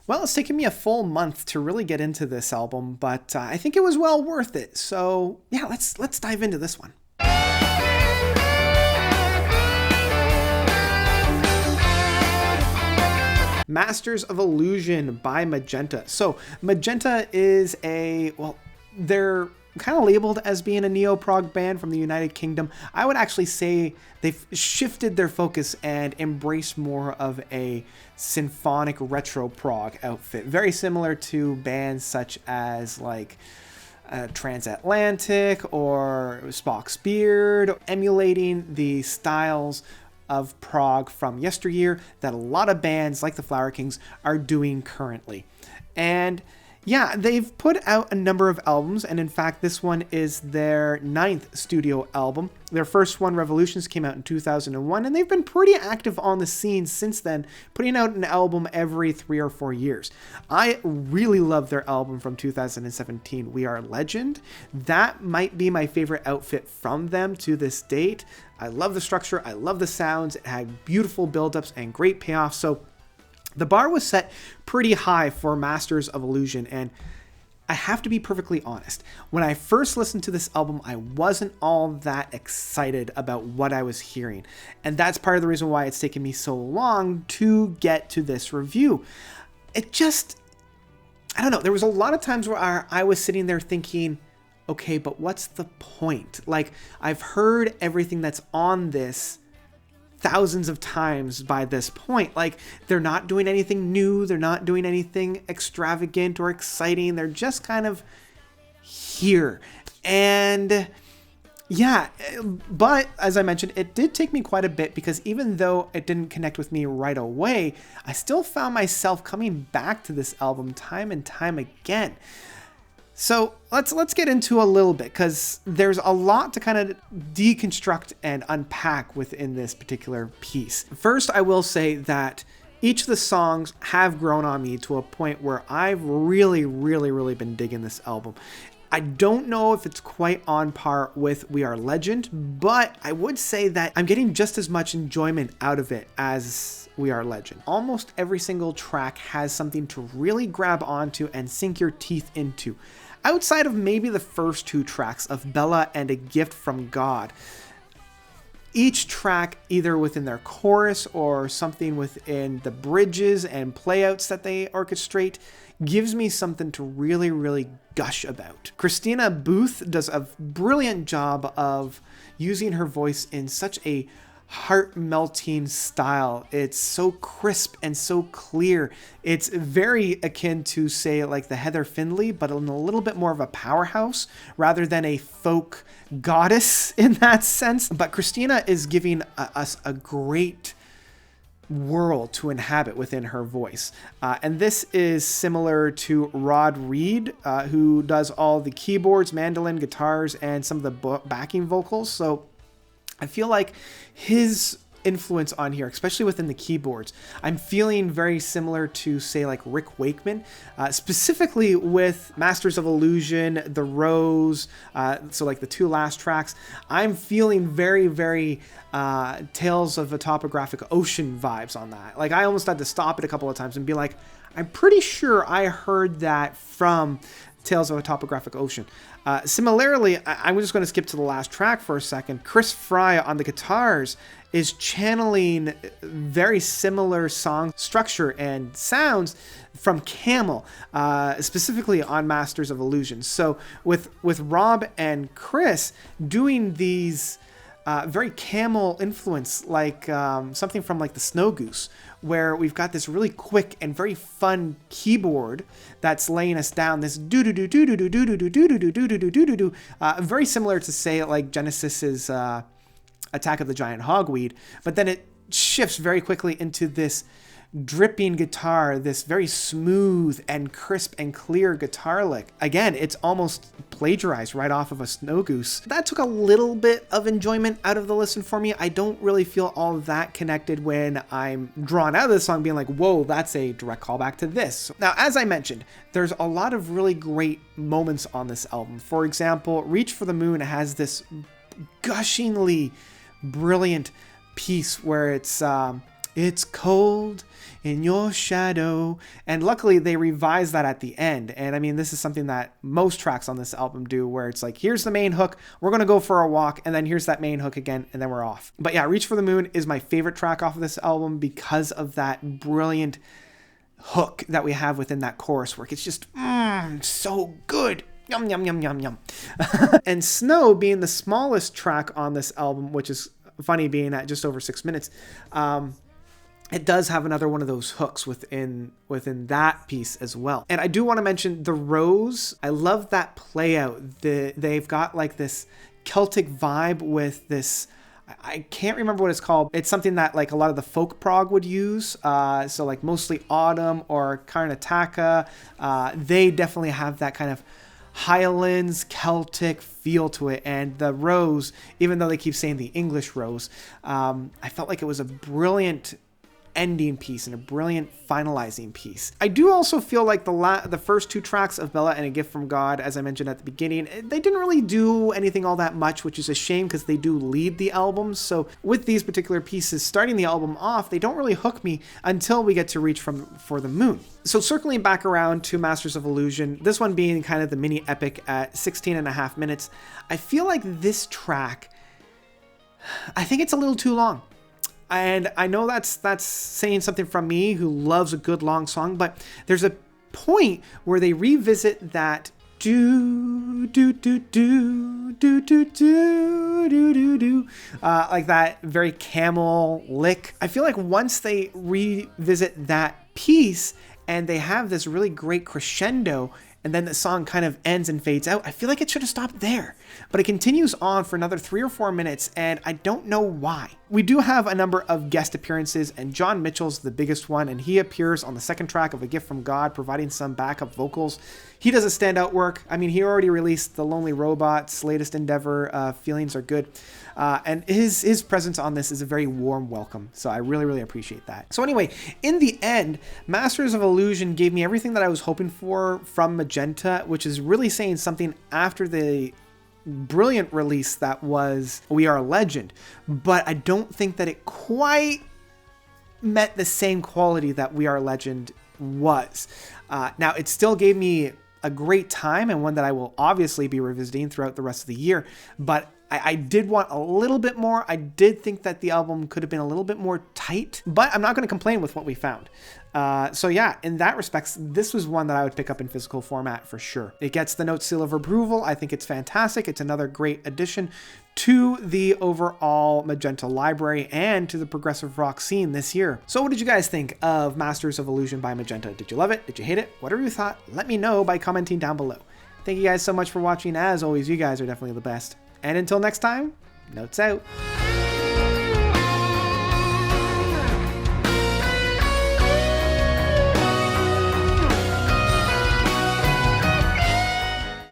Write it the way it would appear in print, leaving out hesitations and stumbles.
Well, it's taken me a full month to really get into this album, but I think it was well worth it. So yeah, let's dive into this one. Masters of Illusion by Magenta. So Magenta is they're kind of labeled as being a neo-prog band from the United Kingdom. I would actually say they've shifted their focus and embraced more of a symphonic retro prog outfit, very similar to bands such as like Transatlantic or Spock's Beard, emulating the styles of prog from yesteryear that a lot of bands like the Flower Kings are doing currently. And yeah, they've put out a number of albums, and in fact, this one is their 9th studio album. Their first one, Revolutions, came out in 2001, and they've been pretty active on the scene since then, putting out an album every 3 or 4 years. I really love their album from 2017, We Are Legend. That might be my favorite outfit from them to this date. I love the structure, I love the sounds, it had beautiful build-ups and great payoffs, so the bar was set pretty high for Masters of Illusion, and I have to be perfectly honest. When I first listened to this album, I wasn't all that excited about what I was hearing, and that's part of the reason why it's taken me so long to get to this review. I don't know, there was a lot of times where I was sitting there thinking, okay, but what's the point? Like, I've heard everything that's on this thousands of times by this point. Like, they're not doing anything new, they're not doing anything extravagant or exciting, they're just kind of here. And yeah, but as I mentioned, it did take me quite a bit, because even though it didn't connect with me right away, I still found myself coming back to this album time and time again. So let's get into a little bit, because there's a lot to kind of deconstruct and unpack within this particular piece. First, I will say that each of the songs have grown on me to a point where I've really been digging this album. I don't know if it's quite on par with We Are Legend, but I would say that I'm getting just as much enjoyment out of it as We Are Legend. Almost every single track has something to really grab onto and sink your teeth into. Outside of maybe the first 2 tracks of Bella and A Gift from God, each track, either within their chorus or something within the bridges and playouts that they orchestrate, gives me something to really gush about. Christina Booth does a brilliant job of using her voice in such a heart-melting style. It's so crisp and so clear. It's very akin to, say, like the Heather Findlay, but in a little bit more of a powerhouse rather than a folk goddess in that sense. But Christina is giving us a great world to inhabit within her voice. And this is similar to Rod Reed, who does all the keyboards, mandolin, guitars, and some of the backing vocals. So I feel like his influence on here, especially within the keyboards, I'm feeling very similar to, say, like Rick Wakeman, specifically with Masters of Illusion, The Rose, so like the 2 last tracks. I'm feeling very Tales of a Topographic Ocean vibes on that. Like, I almost had to stop it a couple of times and be like, I'm pretty sure I heard that from Tales of a Topographic Ocean. Similarly, I'm just going to skip to the last track for a second. Chris Fry on the guitars is channeling very similar song structure and sounds from Camel, specifically on Masters of Illusion. So with Rob and Chris doing these very Camel influence, like something from like the Snow Goose, where we've got this really quick and very fun keyboard that's laying us down this do do do do do do do do do do do do do do do do, very similar to, say, like Genesis's Attack of the Giant Hogweed, but then it shifts very quickly into this dripping guitar, this very smooth and crisp and clear guitar lick. Again, it's almost plagiarized right off of a Snow Goose. That took a little bit of enjoyment out of the listen for me. I don't really feel all that connected when I'm drawn out of the song being like, whoa, that's a direct callback to this. Now, as I mentioned, there's a lot of really great moments on this album. For example, Reach for the Moon has this gushingly brilliant piece where it's It's cold in your shadow. And luckily they revised that at the end. And I mean, this is something that most tracks on this album do, where it's like, here's the main hook, we're going to go for a walk, and then here's that main hook again, and then we're off. But yeah, Reach for the Moon is my favorite track off of this album because of that brilliant hook that we have within that chorus work. It's just so good. Yum, yum, yum, yum, yum. And Snow being the smallest track on this album, which is funny being at just over 6 minutes, it does have another one of those hooks within that piece as well. And I do want to mention the Rose. I love that play out. They've got like this Celtic vibe with this, I can't remember what it's called. It's something that like a lot of the folk prog would use. So like mostly Autumn or Karnataka. They definitely have that kind of Highlands Celtic feel to it. And the Rose, even though they keep saying the English Rose, I felt like it was a brilliant ending piece and a brilliant finalizing piece. I do also feel like the first two tracks of Bella and A Gift from God, as I mentioned at the beginning, they didn't really do anything all that much, which is a shame because they do lead the album. So with these particular pieces starting the album off, they don't really hook me until we get to Reach for the Moon. So circling back around to Masters of Illusion, this one being kind of the mini epic at 16 and a half minutes, I feel like this track, I think it's a little too long. And I know that's saying something from me who loves a good long song, but there's a point where they revisit that do do do do do do do do do do like that very camel lick. I feel like once they revisit that piece and they have this really great crescendo, and then the song kind of ends and fades out, I feel like it should have stopped there. But it continues on for another 3 or 4 minutes, and I don't know why. We do have a number of guest appearances, and John Mitchell's the biggest one, and he appears on the second track of A Gift from God, providing some backup vocals. He does a standout work. I mean, he already released The Lonely Robot's latest endeavor, Feelings Are Good. And his presence on this is a very warm welcome. So I really, really appreciate that. So anyway, in the end, Masters of Illusion gave me everything that I was hoping for from Magenta, which is really saying something after the brilliant release that was We Are Legend. But I don't think that it quite met the same quality that We Are Legend was. Now, it still gave me a great time, and one that I will obviously be revisiting throughout the rest of the year, but I did want a little bit more. I did think that the album could have been a little bit more tight, but I'm not going to complain with what we found. So yeah, in that respects, this was one that I would pick up in physical format for sure. It gets the note seal of approval. I think it's fantastic. It's another great addition to the overall Magenta library and to the progressive rock scene this year. So what did you guys think of Masters of Illusion by Magenta? Did you love it? Did you hate it? Whatever you thought, let me know by commenting down below. Thank you guys so much for watching. As always, you guys are definitely the best. And until next time, notes out.